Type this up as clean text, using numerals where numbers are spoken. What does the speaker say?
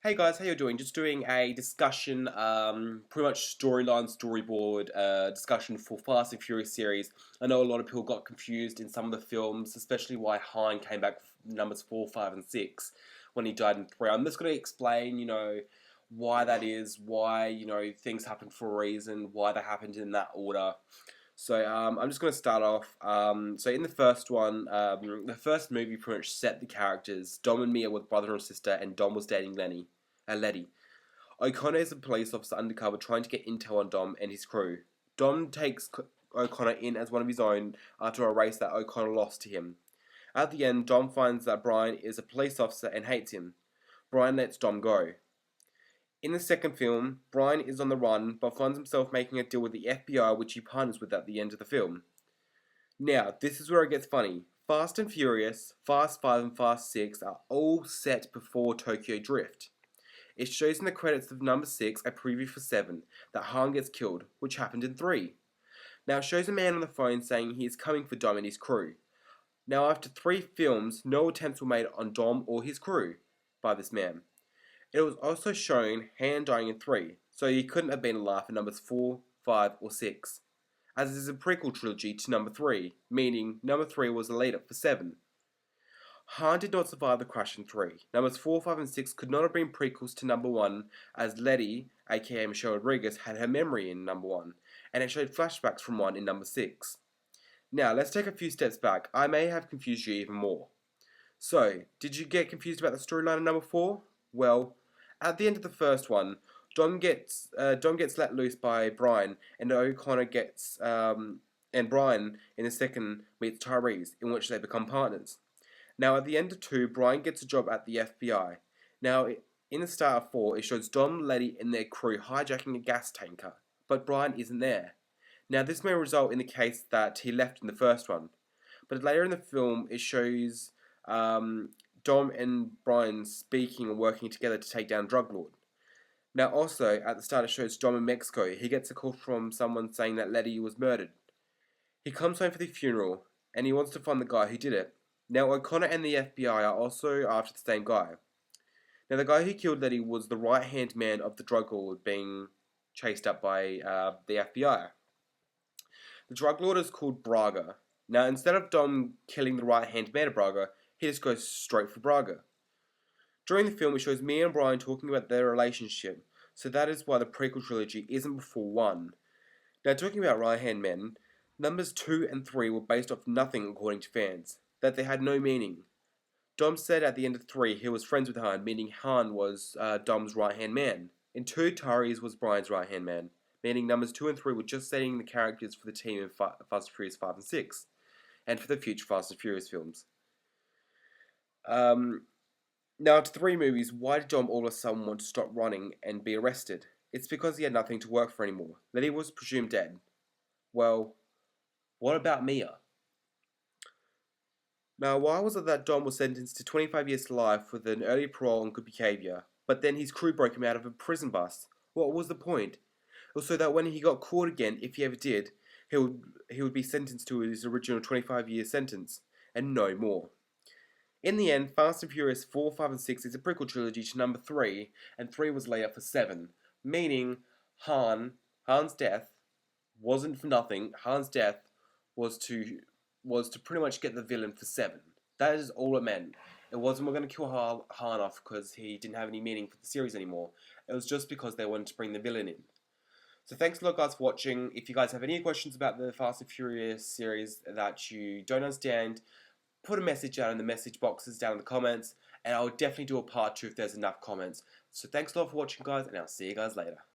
Hey guys, how you doing? Just doing a discussion, pretty much storyline, storyboard, discussion for Fast and Furious series. I know a lot of people got confused in some of the films, especially why Han came back for numbers 4, 5, and 6 when he died in 3. I'm just going to explain, why that is, why, things happen for a reason, why they happened in that order. So I'm just going to start off. So in the first one, the first movie pretty much set the characters. Dom and Mia were brother and sister, and Dom was dating Letty. O'Connor is a police officer undercover trying to get intel on Dom and his crew. Dom takes O'Connor in as one of his own after a race that O'Connor lost to him. At the end, Dom finds that Brian is a police officer and hates him. Brian lets Dom go. In the second film, Brian is on the run but finds himself making a deal with the FBI, which he partners with at the end of the film. Now, this is where it gets funny. Fast and Furious, Fast 5 and Fast 6 are all set before Tokyo Drift. It shows in the credits of number 6 a preview for 7 that Han gets killed, which happened in 3. Now it shows a man on the phone saying he is coming for Dom and his crew. Now after 3 films, no attempts were made on Dom or his crew by this man. It was also shown Han dying in 3, so he couldn't have been alive for numbers 4, 5, or 6, as it is a prequel trilogy to number 3, meaning number 3 was the lead up for 7. Han did not survive the crash in 3. Numbers 4, 5, and 6 could not have been prequels to number 1, as Letty, aka Michelle Rodriguez, had her memory in number 1, and it showed flashbacks from 1 in number 6. Now, let's take a few steps back. I may have confused you even more. So, did you get confused about the storyline in number 4? Well, at the end of the first one, Dom gets let loose by Brian, and O'Connor and Brian in the second meets Tyrese, in which they become partners. Now, at the end of 2, Brian gets a job at the FBI. Now, in the start of 4, it shows Dom, Letty, and their crew hijacking a gas tanker, but Brian isn't there. Now, this may result in the case that he left in the first one, but later in the film, it shows Dom and Brian speaking and working together to take down Drug Lord. Now, also, at the start, it shows Dom in Mexico. He gets a call from someone saying that Letty was murdered. He comes home for the funeral, and he wants to find the guy who did it. Now, O'Connor and the FBI are also after the same guy. Now, the guy who killed Letty was the right-hand man of the drug lord being chased up by the FBI. The drug lord is called Braga. Now, instead of Dom killing the right-hand man of Braga, he just goes straight for Braga. During the film, it shows me and Brian talking about their relationship, so that is why the prequel trilogy isn't before 1. Now, talking about right-hand men, numbers 2 and 3 were based off nothing according to fans, that they had no meaning. Dom said at the end of 3 he was friends with Han, meaning Han was Dom's right-hand man. In 2, Tyrese was Brian's right-hand man, meaning numbers 2 and 3 were just setting the characters for the team in Fast and Furious 5 and 6, and for the future Fast and Furious films. Now, to 3 movies, why did Dom all of a sudden want to stop running and be arrested? It's because he had nothing to work for anymore. Letty was presumed dead. Well, what about Mia? Now, why was it that Dom was sentenced to 25 years to life with an early parole and good behaviour, but then his crew broke him out of a prison bus? What was the point? It was so that when he got caught again, if he ever did, he would be sentenced to his original 25-year sentence, and no more. In the end, Fast and Furious 4, 5, and 6 is a prequel trilogy to number 3, and 3 was laid out for 7, meaning Han's death wasn't for nothing. Han's death was to pretty much get the villain for 7. That is all it meant. It wasn't we're going to kill Han off because he didn't have any meaning for the series anymore. It was just because they wanted to bring the villain in. So thanks a lot guys for watching. If you guys have any questions about the Fast and Furious series that you don't understand, put a message out in the message boxes down in the comments, and I'll definitely do a part 2 if there's enough comments. So thanks a lot for watching guys, and I'll see you guys later.